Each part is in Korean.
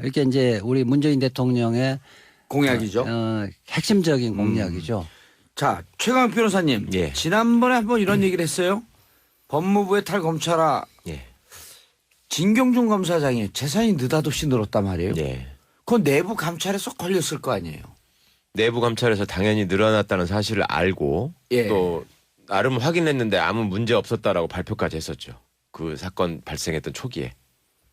이렇게 이제 우리 문재인 대통령의 공약이죠. 핵심적인 공약이죠. 자, 최강 변호사님. 예. 지난번에 한번 이런 얘기를 했어요. 법무부의 탈검찰화 예. 진경준 검사장이 재산이 느닷없이 늘었단 말이에요. 예. 그건 내부 감찰에 쏙 걸렸을 거 아니에요. 내부 감찰에서 당연히 늘어났다는 사실을 알고 예. 또 나름 확인했는데 아무 문제 없었다라고 발표까지 했었죠. 그 사건 발생했던 초기에.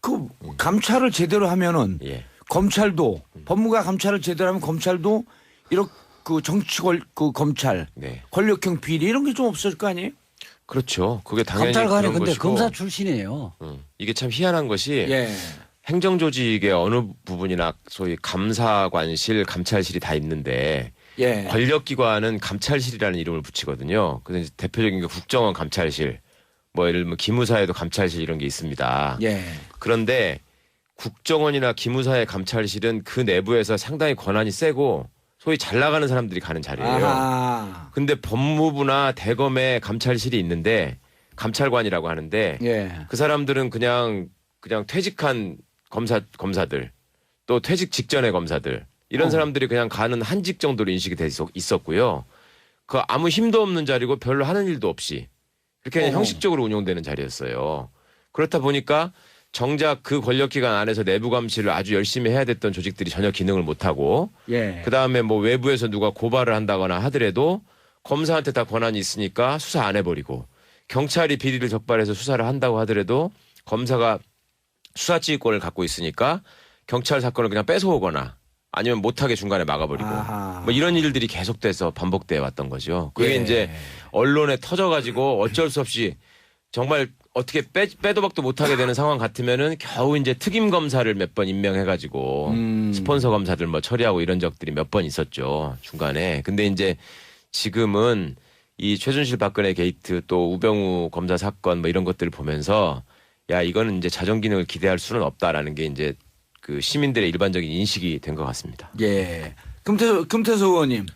그 감찰을 제대로 하면은 예. 검찰도 법무가 감찰을 제대로 하면 검찰도 이렇게 그 정치 그 검찰 네. 권력형 비리 이런 게 좀 없을 거 아니에요? 그렇죠. 그게 당연히 감찰관이 그런 근데 것이고. 검사 출신이에요. 이게 참 희한한 것이 예. 행정조직의 어느 부분이나 소위 감사관실, 감찰실이 다 있는데 예. 권력기관은 감찰실이라는 이름을 붙이거든요. 그래서 이제 대표적인 게 국정원 감찰실, 뭐 예를 들면 기무사에도 감찰실 이런 게 있습니다. 예. 그런데 국정원이나 기무사의 감찰실은 그 내부에서 상당히 권한이 세고 소위 잘 나가는 사람들이 가는 자리예요. 아하. 근데 법무부나 대검에 감찰실이 있는데 감찰관이라고 하는데 예. 그 사람들은 그냥 퇴직한 검사들 또 퇴직 직전의 검사들 이런 사람들이 그냥 가는 한직 정도로 인식이 돼 있었고요. 그 아무 힘도 없는 자리고 별로 하는 일도 없이 그렇게 그냥 형식적으로 운영되는 자리였어요. 그렇다 보니까 정작 그 권력기관 안에서 내부 감시를 아주 열심히 해야 됐던 조직들이 전혀 기능을 못하고 예. 그다음에 뭐 외부에서 누가 고발을 한다거나 하더라도 검사한테 다 권한이 있으니까 수사 안 해버리고 경찰이 비리를 적발해서 수사를 한다고 하더라도 검사가 수사지휘권을 갖고 있으니까 경찰 사건을 그냥 뺏어오거나 아니면 못하게 중간에 막아버리고 아하. 뭐 이런 일들이 계속돼서 반복돼 왔던 거죠. 그게 예. 이제 언론에 터져가지고 어쩔 수 없이 정말 어떻게 빼도 박도 못하게 되는 상황 같으면은 겨우 이제 특임 검사를 몇 번 임명해가지고 스폰서 검사들 뭐 처리하고 이런 적들이 몇 번 있었죠 중간에. 근데 이제 지금은 이 최순실 박근혜 게이트 또 우병우 검사 사건 뭐 이런 것들을 보면서 야 이거는 이제 자정 기능을 기대할 수는 없다라는 게 이제 그 시민들의 일반적인 인식이 된 것 같습니다. 예. 금태섭 의원님.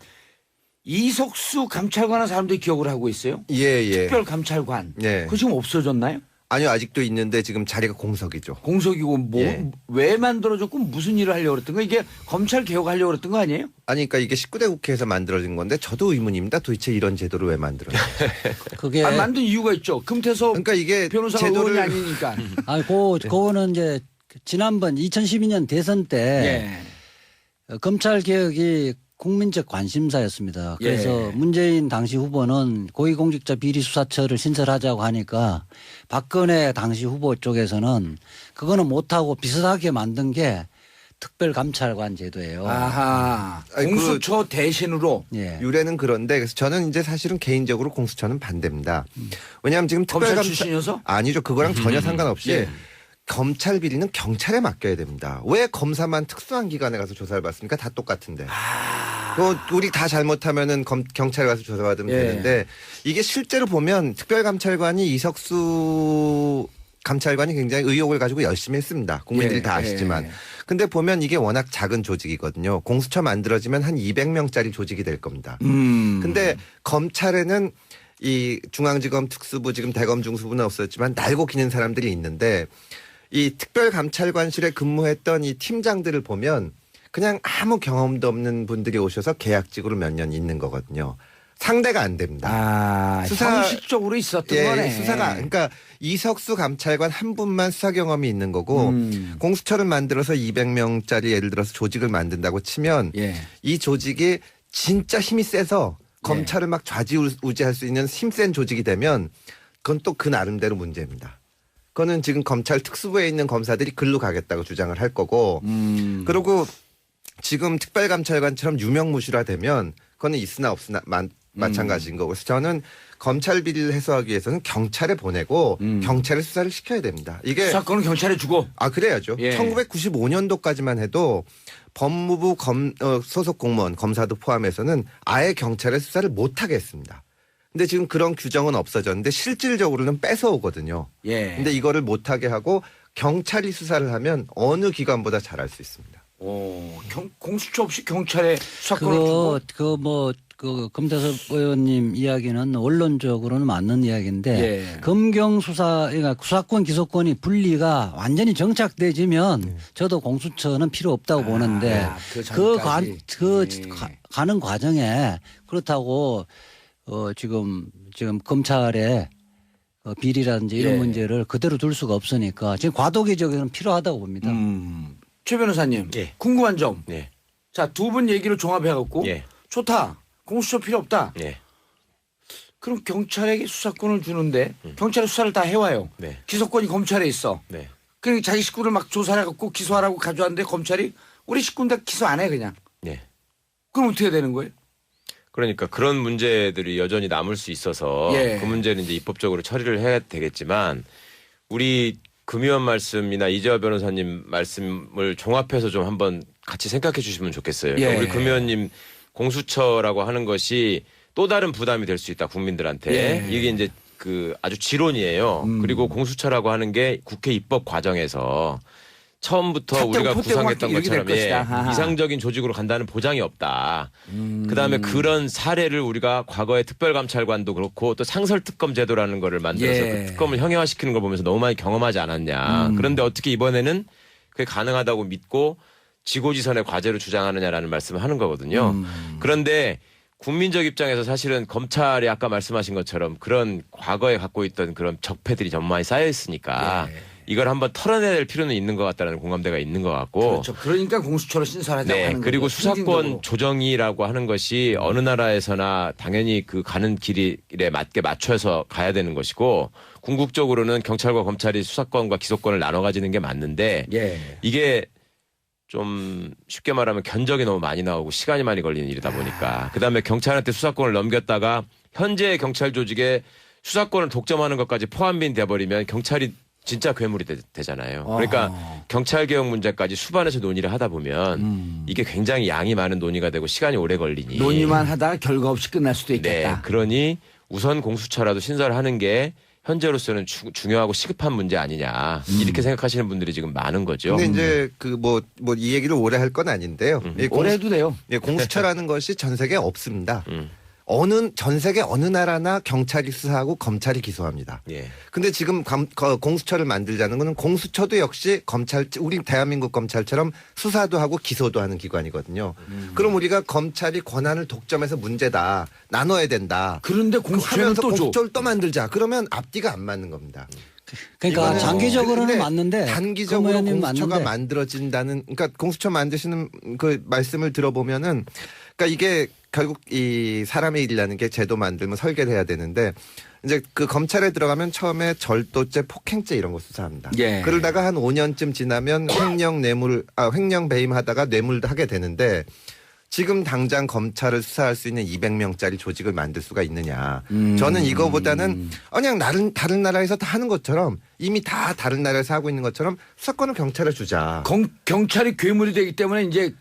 이석수 감찰관은 사람들이 기억을 하고 있어요. 예, 예. 특별 감찰관. 예. 그거 지금 없어졌나요? 아니요, 아직도 있는데 지금 자리가 공석이죠. 공석이고 뭐 예. 왜 만들어졌고 무슨 일을 하려고 그랬던 거 이게 검찰 개혁하려고 그랬던 거 아니에요? 아니, 그러니까 이게 19대 국회에서 만들어진 건데 저도 의문입니다. 도대체 이런 제도를 왜 만들었는지. 그게 만든 이유가 있죠. 금태섭 그러니까 이게 변호사가 제도를 의원이 아니니까. 그거는 이제 지난번 2012년 대선 때 예. 검찰 개혁이 국민적 관심사였습니다. 그래서 예. 문재인 당시 후보는 고위공직자 비리수사처를 신설하자고 하니까 박근혜 당시 후보 쪽에서는 그거는 못하고 비슷하게 만든 게 특별감찰관 제도예요. 아하. 아니, 공수처 대신으로 예. 유래는 그런데 그래서 저는 이제 사실은 개인적으로 공수처는 반대입니다. 왜냐하면 지금 검찰 특별감찰 출신이어서? 아니죠. 그거랑 전혀 상관없이 예. 검찰 비리는 경찰에 맡겨야 됩니다. 왜 검사만 특수한 기관에 가서 조사를 받습니까? 다 똑같은데. 우리 다 잘못하면은 경찰에 가서 조사받으면 예. 되는데 이게 실제로 보면 특별감찰관이 이석수 감찰관이 굉장히 의욕을 가지고 열심히 했습니다. 국민들이 예. 다 아시지만. 예. 근데 보면 이게 워낙 작은 조직이거든요. 공수처 만들어지면 한 200명짜리 조직이 될 겁니다. 근데 검찰에는 이 중앙지검 특수부 지금 대검 중수부는 없었지만 날고 기는 사람들이 있는데 이 특별감찰관실에 근무했던 이 팀장들을 보면 그냥 아무 경험도 없는 분들이 오셔서 계약직으로 몇 년 있는 거거든요. 상대가 안 됩니다. 아, 형식적으로 있었던 거네. 수사가 그러니까 이석수 감찰관 한 분만 수사 경험이 있는 거고 공수처를 만들어서 200명짜리 예를 들어서 조직을 만든다고 치면 예. 이 조직이 진짜 힘이 세서 검찰을 막 좌지우지할 수 있는 힘센 조직이 되면 그건 또 그 나름대로 문제입니다. 그거는 지금 검찰 특수부에 있는 검사들이 글로 가겠다고 주장을 할 거고 그리고 지금 특별감찰관처럼 유명무실화되면 그거는 있으나 없으나 마찬가지인 거고 그래서 저는 검찰 비리를 해소하기 위해서는 경찰에 보내고 경찰에 수사를 시켜야 됩니다. 이게 수사권은 경찰에 주고. 그래야죠. 예. 1995년도까지만 해도 법무부 소속 공무원 검사도 포함해서는 아예 경찰에 수사를 못하게 했습니다. 근데 지금 그런 규정은 없어졌는데 실질적으로는 뺏어오거든요. 예. 근데 이거를 못하게 하고 경찰이 수사를 하면 어느 기관보다 잘할 수 있습니다. 공수처 없이 경찰에 수사권을 주고. 그 금태섭 의원님 이야기는 원론적으로는 맞는 이야기인데 예. 검경 수사 그러니까 수사권 기소권이 분리가 완전히 정착되지면 저도 공수처는 필요 없다고 보는데 그 전까지. 가는 과정에 그렇다고 지금 검찰의 비리라든지 이런 예. 문제를 그대로 둘 수가 없으니까 지금 과도기적으로는 필요하다고 봅니다. 최 변호사님 예. 궁금한 점. 네. 자, 두 분 얘기를 종합해갖고 예. 좋다. 공수처 필요 없다. 네. 그럼 경찰에게 수사권을 주는데 경찰이 수사를 다 해와요. 네. 기소권이 검찰에 있어. 네. 그러니까 자기 식구를 막 조사를 해갖고 기소하라고 가져왔는데 검찰이 우리 식구인데 기소 안 해 그냥. 네. 그럼 어떻게 되는 거예요? 그러니까 그런 문제들이 여전히 남을 수 있어서 예. 그 문제는 이제 입법적으로 처리를 해야 되겠지만 우리 금 의원 말씀이나 이재화 변호사님 말씀을 종합해서 좀 한번 같이 생각해 주시면 좋겠어요. 그러니까 예. 우리 금 의원님 공수처라고 하는 것이 또 다른 부담이 될 수 있다 국민들한테. 예. 이게 이제 그 아주 지론이에요. 그리고 공수처라고 하는 게 국회 입법 과정에서 처음부터 삿대고 우리가 폿대고 구성했던 막 이렇게 될 것처럼 예, 것이다. 아하. 이상적인 조직으로 간다는 보장이 없다. 그다음에 그런 사례를 우리가 과거에 특별감찰관도 그렇고 또 상설특검 제도라는 거를 만들어서 예. 그 특검을 형용화시키는 걸 보면서 너무 많이 경험하지 않았냐. 그런데 어떻게 이번에는 그게 가능하다고 믿고 지고지선의 과제로 주장하느냐라는 말씀을 하는 거거든요. 그런데 국민적 입장에서 사실은 검찰이 아까 말씀하신 것처럼 그런 과거에 갖고 있던 그런 적폐들이 너무 많이 쌓여 있으니까 예. 이걸 한번 털어내야 될 필요는 있는 것 같다는 공감대가 있는 것 같고. 그렇죠. 그러니까 공수처로 신설하자고 네. 하는 그리고 거죠. 수사권 상징적으로. 조정이라고 하는 것이 어느 나라에서나 당연히 그 가는 길에 맞게 맞춰서 가야 되는 것이고 궁극적으로는 경찰과 검찰이 수사권과 기소권을 나눠 가지는 게 맞는데 예. 이게 좀 쉽게 말하면 견적이 너무 많이 나오고 시간이 많이 걸리는 일이다 보니까 그다음에 경찰한테 수사권을 넘겼다가 현재의 경찰 조직에 수사권을 독점하는 것까지 포함이 돼버리면 경찰이 진짜 괴물이 되잖아요. 그러니까 경찰 개혁 문제까지 수반에서 논의를 하다 보면 이게 굉장히 양이 많은 논의가 되고 시간이 오래 걸리니 논의만 하다가 결과 없이 끝날 수도 네, 있겠다. 그러니 우선 공수처라도 신설하는 게 현재로서는 중요하고 시급한 문제 아니냐 이렇게 생각하시는 분들이 지금 많은 거죠. 근데 이제 그 이 얘기를 오래 할 건 아닌데요. 이 오래 해도 돼요. 공수처라는 것이 전 세계에 없습니다. 음. 전 세계 어느 나라나 경찰이 수사하고 검찰이 기소합니다. 예. 근데 지금 공수처를 만들자는 거는 공수처도 역시 우리 대한민국 검찰처럼 수사도 하고 기소도 하는 기관이거든요. 그럼 우리가 검찰이 권한을 독점해서 문제다. 나눠야 된다. 그런데 공수처는 하면서 또 줘. 공수처를 또 만들자. 그러면 앞뒤가 안 맞는 겁니다. 그러니까 이거는 장기적으로는 근데 맞는데 단기적으로 금 의원님 공수처가 맞는데 만들어진다는 그러니까 공수처 만드시는 그 말씀을 들어보면은 그러니까 이게 결국 이 사람의 일이라는 게 제도 만들면 설계를 해야 되는데 이제 그 검찰에 들어가면 처음에 절도죄, 폭행죄 이런 거 수사합니다. 예. 그러다가 한 5년쯤 지나면 횡령 배임하다가 뇌물도 하게 되는데 지금 당장 검찰을 수사할 수 있는 200명짜리 조직을 만들 수가 있느냐. 저는 이거보다는 그냥 다른 나라에서 다 하는 것처럼 이미 다 다른 나라에서 하고 있는 것처럼 수사권을 경찰에 주자. 경찰이 괴물이 되기 때문에 이제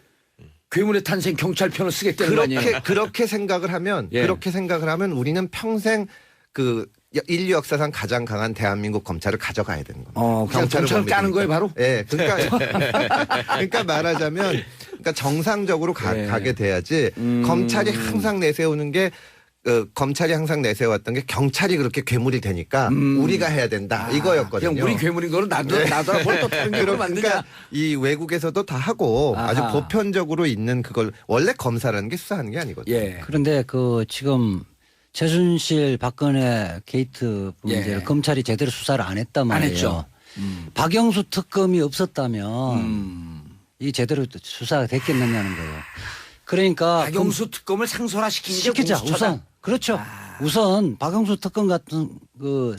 괴물의 탄생 경찰 편을 쓰겠다는 거 아니에요? 그렇게 생각을 하면 예. 우리는 평생 그 인류 역사상 가장 강한 대한민국 검찰을 가져가야 되는 겁니다. 그냥 경찰을 까는 거예요, 바로? 예. 그러니까 말하자면 그러니까 정상적으로 예. 가게 돼야지 검찰이 항상 내세우는 게 검찰이 항상 내세웠던 게 경찰이 그렇게 괴물이 되니까 우리가 해야 된다 이거였거든요. 그냥 우리 괴물인 거를 나도 뭘또 다른 괴물 만드냐? 그러니까 이 외국에서도 다 하고 아주 아하. 보편적으로 있는 그걸 원래 검사라는 게 수사하는 게 아니거든요. 예. 그런데 지금 최순실 박근혜 게이트 문제를 예. 검찰이 제대로 수사를 안 했단 안 말이에요. 했죠. 박영수 특검이 없었다면 이 제대로 수사가 됐겠느냐는 거예요. 그러니까 박영수 특검을 상설화시킨 게 시키자 공수처다. 우선 그렇죠. 우선 박영수 특검 같은 그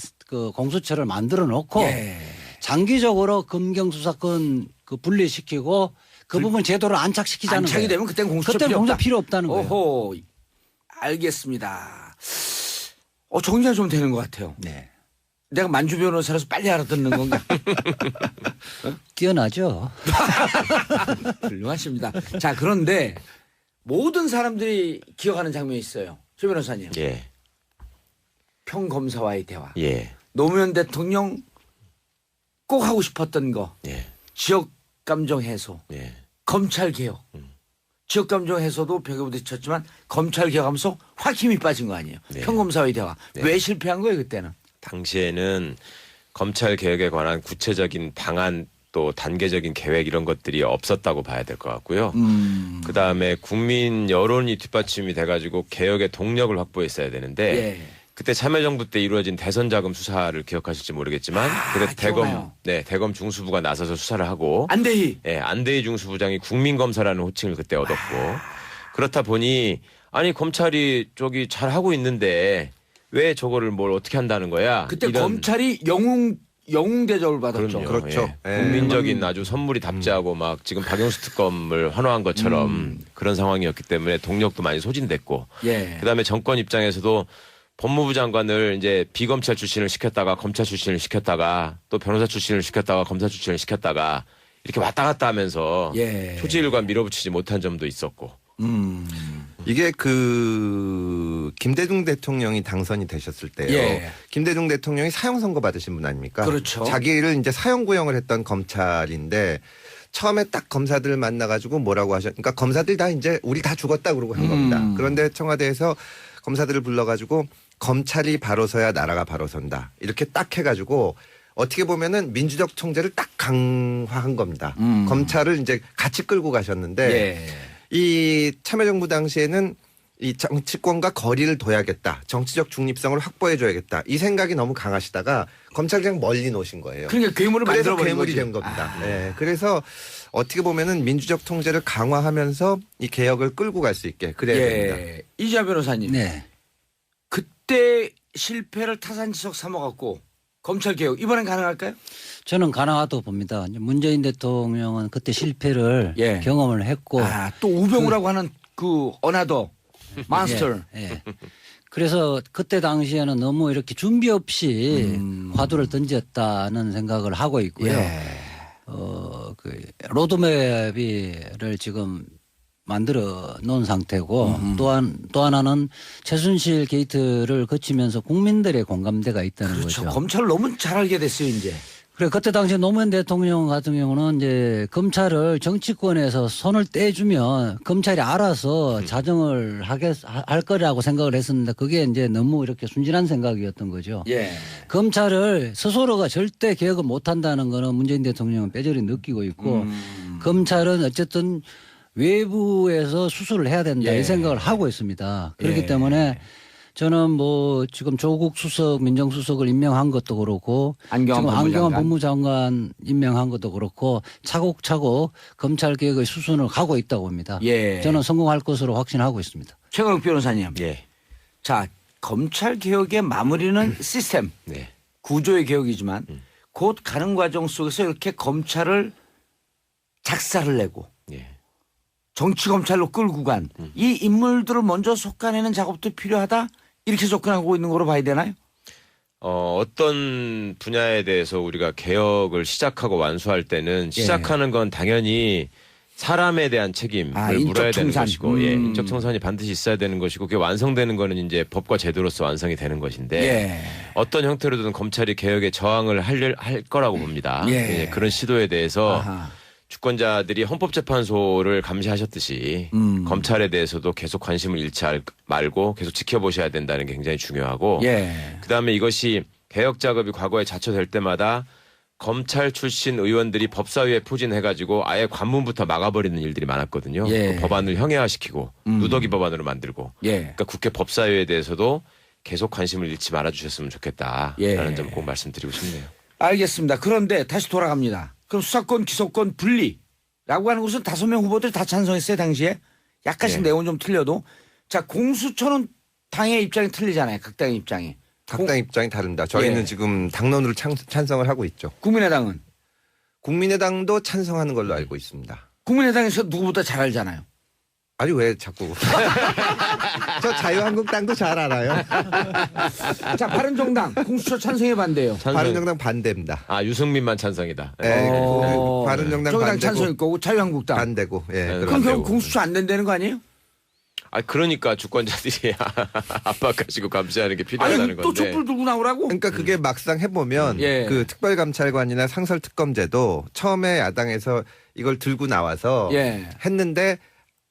공수처를 만들어 놓고 예. 장기적으로 검경 수사권 분리시키고 그 부분 제도를 안착시키자는 안착이 거예요. 되면 그때는 공수처 그때는 필요 공수처 없다. 필요 없다는 거예요. 오호, 알겠습니다. 정리가 좀 되는 것 같아요. 네. 내가 만주 변호사라서 빨리 알아듣는 건가? 뛰어나죠. 훌륭하십니다. 자, 그런데 모든 사람들이 기억하는 장면이 있어요. 최 변호사님. 예. 평검사와의 대화. 예. 노무현 대통령 꼭 하고 싶었던 거. 예. 지역 감정 해소. 예. 검찰 개혁. 지역 감정에서도 벽에 부딪혔지만 검찰 개혁하면서 확 힘이 빠진 거 아니에요. 네. 평검사의 대화. 네. 왜 실패한 거예요 그때는? 당시에는 검찰 개혁에 관한 구체적인 방안 또 단계적인 계획 이런 것들이 없었다고 봐야 될 것 같고요. 그 다음에 국민 여론이 뒷받침이 돼가지고 개혁의 동력을 확보했어야 되는데 예. 그때 참여정부 때 이루어진 대선 자금 수사를 기억하실지 모르겠지만 그때 기억나요. 대검 중수부가 나서서 수사를 하고 안대희. 예, 안대희 중수부장이 국민검사라는 호칭을 그때 얻었고 그렇다 보니 아니 검찰이 저기 잘 하고 있는데 왜 저거를 뭘 어떻게 한다는 거야? 그때 이런 검찰이 영웅 대접을 받았죠. 그럼요. 그렇죠. 예. 예. 국민적인 아주 선물이 답지하고 막 지금 박영수 특검을 환호한 것처럼 그런 상황이었기 때문에 동력도 많이 소진됐고 예. 그다음에 정권 입장에서도 법무부 장관을 이제 비검찰 출신을 시켰다가 검찰 출신을 시켰다가 또 변호사 출신을 시켰다가 검사 출신을 시켰다가 이렇게 왔다 갔다 하면서 예. 초지일관 밀어붙이지 못한 점도 있었고 이게 그 김대중 대통령이 당선이 되셨을 때요. 예. 김대중 대통령이 사형 선고 받으신 분 아닙니까? 그렇죠. 자기를 이제 사형 구형을 했던 검찰인데 처음에 딱 검사들을 만나가지고 뭐라고 그러니까 검사들 다 이제 우리 다 죽었다 그러고 한 겁니다. 그런데 청와대에서 검사들을 불러가지고 검찰이 바로 서야 나라가 바로 선다. 이렇게 딱 해가지고 어떻게 보면은 민주적 총재를 딱 강화한 겁니다. 검찰을 이제 같이 끌고 가셨는데 예. 이 참여정부 당시에는 이 정치권과 거리를 둬야겠다. 정치적 중립성을 확보해줘야겠다. 이 생각이 너무 강하시다가 검찰 그냥 멀리 놓으신 거예요. 그러니까 괴물을 그래서 만들어버린 괴물이 거지. 된 겁니다. 네. 그래서 어떻게 보면은 민주적 통제를 강화하면서 이 개혁을 끌고 갈 수 있게 그래야 됩니다. 예. 이자 변호사님. 네. 그때 실패를 타산지석 삼아갖고 검찰 개혁 이번엔 가능할까요? 저는 가능하다고 봅니다. 이제 문재인 대통령은 그때 실패를 예. 경험을 했고 또 우병우라고 하는 그 어나더 마스터. 예, 예. 그래서 그때 당시에는 너무 이렇게 준비 없이 화두를 던졌다는 생각을 하고 있고요. 예. 그 로드맵을 지금 만들어 놓은 상태고 또 하나는 최순실 게이트를 거치면서 국민들의 공감대가 있다는 그렇죠. 거죠. 검찰을 너무 잘 알게 됐어요 이제. 그래 그때 당시 노무현 대통령 같은 경우는 이제 검찰을 정치권에서 손을 떼주면 검찰이 알아서 자정을 할 거라고 생각을 했었는데 그게 이제 너무 이렇게 순진한 생각이었던 거죠. 예. 검찰을 스스로가 절대 개혁을 못 한다는 거는 문재인 대통령은 뼈저리 느끼고 있고 검찰은 어쨌든 외부에서 수술을 해야 된다 예. 이 생각을 하고 있습니다. 그렇기 예. 때문에 저는 뭐 지금 조국 수석 민정수석을 임명한 것도 그렇고 안경환 지금 안경환 법무장관. 법무장관 임명한 것도 그렇고 차곡차곡 검찰 개혁의 수순을 가고 있다고 봅니다. 예. 저는 성공할 것으로 확신하고 있습니다. 최강욱 변호사님. 예. 자 검찰 개혁의 마무리는 시스템 네. 구조의 개혁이지만 곧 가는 과정 속에서 이렇게 검찰을 작사를 내고 예. 정치 검찰로 끌고 간 이 인물들을 먼저 속아내는 작업도 필요하다 이렇게 접근하고 있는 거로 봐야 되나요? 어떤 분야에 대해서 우리가 개혁을 시작하고 완수할 때는 예. 시작하는 건 당연히 사람에 대한 책임을 인적 물어야 되는 청산. 것이고 예, 인적 청산이 반드시 있어야 되는 것이고 그게 완성되는 거는 이제 법과 제도로서 완성이 되는 것인데 예. 어떤 형태로든 검찰이 개혁에 저항을 할 거라고 봅니다. 예. 예, 그런 시도에 대해서 아하. 주권자들이 헌법재판소를 감시하셨듯이 검찰에 대해서도 계속 관심을 잃지 말고 계속 지켜보셔야 된다는 게 굉장히 중요하고 예. 그다음에 이것이 개혁 작업이 과거에 자초될 때마다 검찰 출신 의원들이 법사위에 포진해가지고 아예 관문부터 막아버리는 일들이 많았거든요. 예. 그 법안을 형해화시키고 누더기 법안으로 만들고 예. 그러니까 국회 법사위에 대해서도 계속 관심을 잃지 말아주셨으면 좋겠다라는 예. 점 꼭 말씀드리고 싶네요. 알겠습니다. 그런데 다시 돌아갑니다. 그럼 수사권 기소권 분리라고 하는 것은 5명 후보들이 다 찬성했어요 당시에. 약간씩 네. 내용은 좀 틀려도. 자 공수처는 당의 입장이 틀리잖아요. 각 당의 입장이. 각 당 입장이 다릅니다. 저희는 예. 지금 당론으로 찬성을 하고 있죠. 국민의당은. 국민의당도 찬성하는 걸로 알고 있습니다. 국민의당에서 누구보다 잘 알잖아요. 아니 왜 자꾸 저 자유한국당도 잘 알아요. 자 바른정당 공수처 찬성에 반대요. 바른정당 반대입니다. 아 유승민만 찬성이다. 네, 어. 바른정당 정당 반대고 찬성일 거고 자유한국당. 반대고. 예. 네, 그럼 반대고. 결국 공수처 안 된다는 거 아니에요? 아 그러니까 주권자들이 압박하시고 감시하는 게 아니 필요하다는 또 건데. 촛불 들고 나오라고? 그러니까 그게 막상 해보면 예. 그 특별감찰관이나 상설특검제도 처음에 야당에서 이걸 들고 나와서 예. 했는데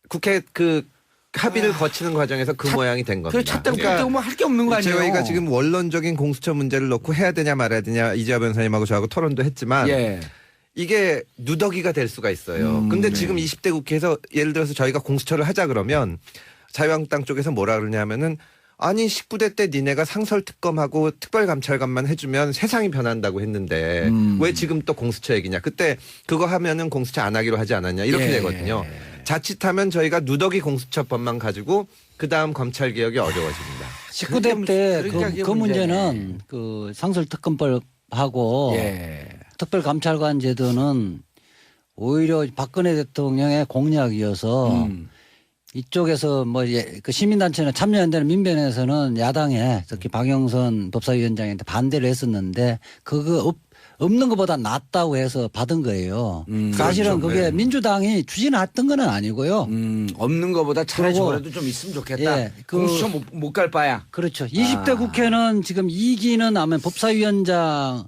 국회 그 합의를 거치는 과정에서 그 모양이 된 겁니다. 그 찼다고 뺐다고 뭐 할 게 없는 거 아니에요? 저희가 지금 원론적인 공수처 문제를 놓고 해야 되냐 말아야 되냐 이재화 변호사님하고 저하고 토론도 했지만 예. 이게 누더기가 될 수가 있어요. 근데 지금 20대 국회에서 예를 들어서 저희가 공수처를 하자 그러면 자유한국당 쪽에서 뭐라 그러냐면은 아니 19대 때 니네가 상설특검하고 특별감찰관만 해주면 세상이 변한다고 했는데 왜 지금 또 공수처 얘기냐. 그때 그거 하면은 공수처 안 하기로 하지 않았냐 이렇게 예. 되거든요. 자칫하면 저희가 누더기 공수처법만 가지고 그다음 검찰개혁이 어려워집니다. 19대 때 그러니까 그게 그 문제는 그 상설특검법하고 예. 특별감찰관 제도는 오히려 박근혜 대통령의 공약이어서 이쪽에서 뭐 그 시민단체나 참여연대는 민변에서는 야당에 특히 박영선 법사위원장한테 반대를 했었는데 그거 없는 것보다 낫다고 해서 받은 거예요. 사실은 그렇죠. 그게 네. 민주당이 추진했던 건 아니고요. 없는 거보다 차라리 그리고- 저래도 좀 있으면 좋겠다. 예, 그- 공수처 못 갈 바야. 그렇죠. 20대 국회는 지금 2기는 하면 법사위원장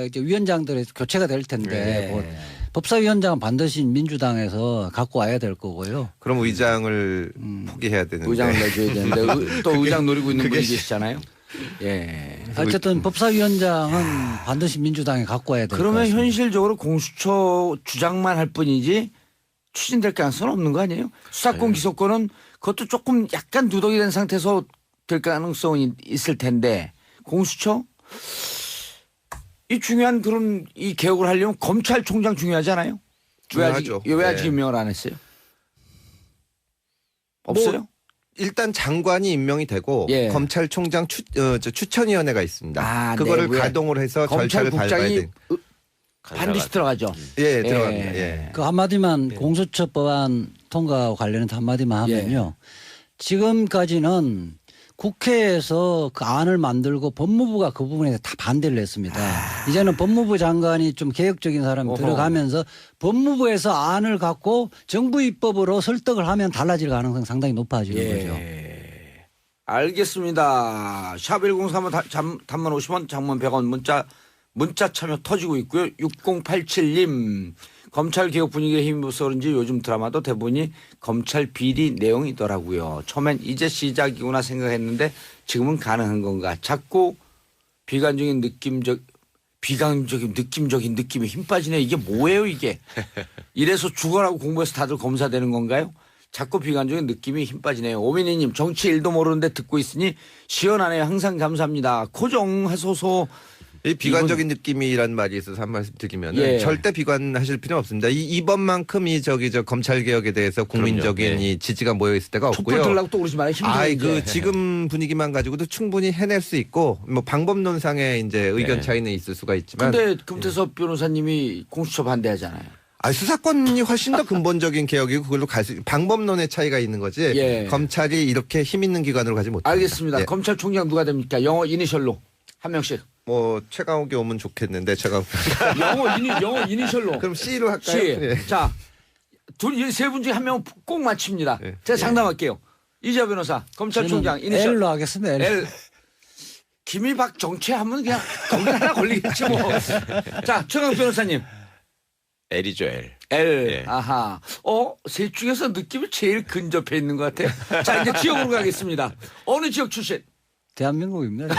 이제 위원장들의 교체가 될 텐데 뭐 법사위원장은 반드시 민주당에서 갖고 와야 될 거고요. 그럼 의장을 포기해야 되는데. 의장을 내줘야 되는데 또 의장 노리고 있는 분이 계시잖아요. 예. 어쨌든 법사위원장은 반드시 민주당이 갖고 와야 될 것 그러면 같습니다. 현실적으로 공수처 주장만 할 뿐이지 추진될 가능성은 없는 거 아니에요? 수사권 기소권은 그것도 조금 약간 누더기 된 상태에서 될 가능성이 있을 텐데 공수처 이 중요한 그런 이 개혁을 하려면 검찰총장 중요하잖아요. 중요하죠. 왜 아직 네. 임명을 안 했어요? 없어요? 뭐 일단 장관이 임명이 되고 예. 검찰총장 추천위원회가 있습니다. 아, 그거를 내부에. 가동을 해서 절차를 밟아야 검찰국장이 돼. 반드시 들어가죠. 예, 들어갑니다. 예. 그 한마디만 공수처 법안 통과와 관련해서 한마디만 하면요. 지금까지는 국회에서 그 안을 만들고 법무부가 그 부분에 다 반대를 했습니다. 이제는 법무부 장관이 좀 개혁적인 사람이 어허. 들어가면서 법무부에서 안을 갖고 정부 입법으로 설득을 하면 달라질 가능성이 상당히 높아지는 거죠. 알겠습니다. 샵 1035 단문 50원 장문 100원 문자 참여 터지고 있고요. 6087님 검찰 개혁 분위기에 힘입어서 그런지 요즘 드라마도 대부분이 검찰 비리 내용이더라고요. 처음엔 이제 시작이구나 생각했는데 지금은 가능한 건가. 자꾸 비관적인 느낌적인 느낌이 힘 빠지네. 이게 뭐예요 이게. 이래서 죽어라고 공부해서 다들 검사되는 건가요? 자꾸 비관적인 느낌이 힘 빠지네요. 오민희님 정치 일도 모르는데 듣고 있으니 시원하네요. 항상 감사합니다. 고정하소서. 이 비관적인 느낌이란 말이 있어서 한 말씀 드리면 예. 절대 비관하실 필요 없습니다. 이번만큼 저 검찰 개혁에 대해서 국민적인 그럼요. 이 지지가 모여 있을 때가 촛불 없고요. 들라고 또 그러지 마요. 힘들어. 그 지금 분위기만 가지고도 충분히 해낼 수 있고 뭐 방법론상의 이제 의견 네. 차이는 있을 수가 있지만 근데 금태섭 변호사님이 공수처 반대하잖아요. 수사권이 훨씬 더 근본적인 개혁이고 그걸로 갈 수 방법론의 차이가 있는 거지. 예. 검찰이 이렇게 힘 있는 기관으로 가지 못합니다. 알겠습니다. 예. 검찰총장 누가 됩니까? 영어 이니셜로 한 명씩. 뭐 최강욱이 오면 좋겠는데 최강욱. 영어 이니셜로. 그럼 C로 할까요? 시. 예. 자, 세 분 중에 한 명은 꼭 맞춥니다. 예. 제가 상담할게요. 이재화 변호사, 검찰총장 저는 이니셜 L로 하겠습니다. L. L. 김희박 정치하면 그냥 거기 하나 걸리겠지 뭐. 자, 최강 변호사님. L이죠 L. L. 예. 아하. 셋 중에서 느낌이 제일 근접해 있는 것 같아요. 자, 이제 지역으로 가겠습니다. 어느 지역 출신? 대한민국입니다.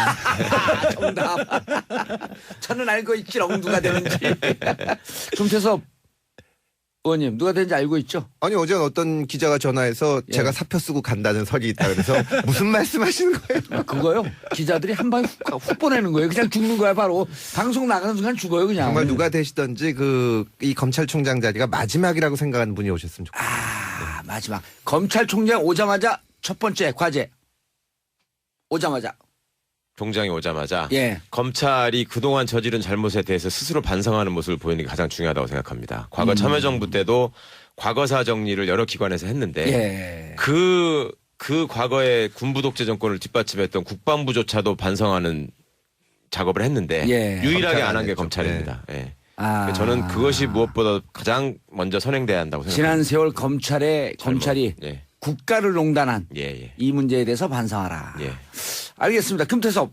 정답. 저는 알고 있지롱 누가 되는지. 김태섭 의원님 누가 되는지 알고 있죠? 아니 어제 어떤 기자가 전화해서 예. 제가 사표 쓰고 간다는 설이 있다 그래서 무슨 말씀하시는 거예요? 그거요. 기자들이 한 방에 훅 보내는 거예요. 그냥 죽는 거야 바로. 방송 나가는 순간 죽어요 그냥. 정말 누가 되시던지 이 검찰총장 자리가 마지막이라고 생각하는 분이 오셨으면 좋겠어요. 마지막. 검찰총장 오자마자 첫 번째 과제. 오자마자. 총장이 오자마자 예. 검찰이 그동안 저지른 잘못에 대해서 스스로 반성하는 모습을 보이는 게 가장 중요하다고 생각합니다. 과거 참여정부 때도 과거사 정리를 여러 기관에서 했는데 예. 그 과거의 군부 독재 정권을 뒷받침했던 국방부조차도 반성하는 작업을 했는데 예. 유일하게 검찰 안 한 게 했죠. 검찰입니다. 예. 아. 저는 그것이 무엇보다 가장 먼저 선행돼야 한다고 생각합니다. 지난 세월 검찰이 예. 국가를 농단한 예. 이 문제에 대해서 반성하라. 예. 알겠습니다. 금태섭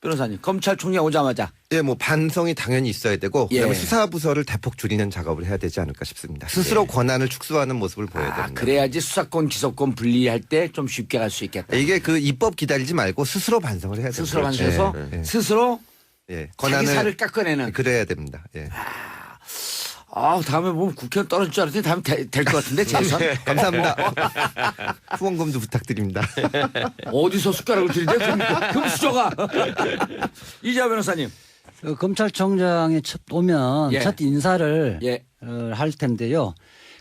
변호사님, 검찰총장 오자마자. 예, 뭐 반성이 당연히 있어야 되고 예. 그다음에 수사 부서를 대폭 줄이는 작업을 해야 되지 않을까 싶습니다. 스스로 권한을 축소하는 모습을 보여야 아, 됩니다. 그래야지 수사권, 기소권 분리할 때 좀 쉽게 갈 수 있겠다. 이게 그 입법 기다리지 말고 스스로 반성을 해야 됩니다. 스스로 반성해서 예, 예. 스스로 예. 자기 살을 깎아내는. 그래야 됩니다. 예. 아, 다음에 보면 국회의원 떨어질 줄 알았더니 다음에 될 것 같은데, 재선. 감사합니다. 후원금도 부탁드립니다. 어디서 숟가락을 들이대? 금수저가. 이재화 변호사님. 검찰총장이 첫 오면 예. 첫 인사를 예. 할 텐데요.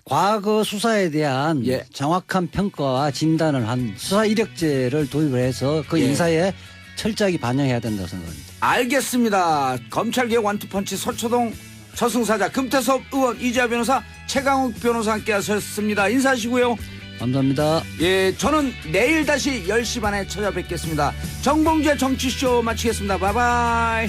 과거 수사에 대한 예. 정확한 평가와 진단을 한 수사 이력제를 도입을 해서 그 예. 인사에 철저하게 반영해야 된다고 생각합니다. 알겠습니다. 검찰개혁 완투펀치 서초동 저승사자 금태섭 의원, 이재화 변호사, 최강욱 변호사 함께 하셨습니다. 인사하시고요. 감사합니다. 예, 저는 내일 다시 10시 반에 찾아뵙겠습니다. 정봉주의 정치쇼 마치겠습니다. 바이바이.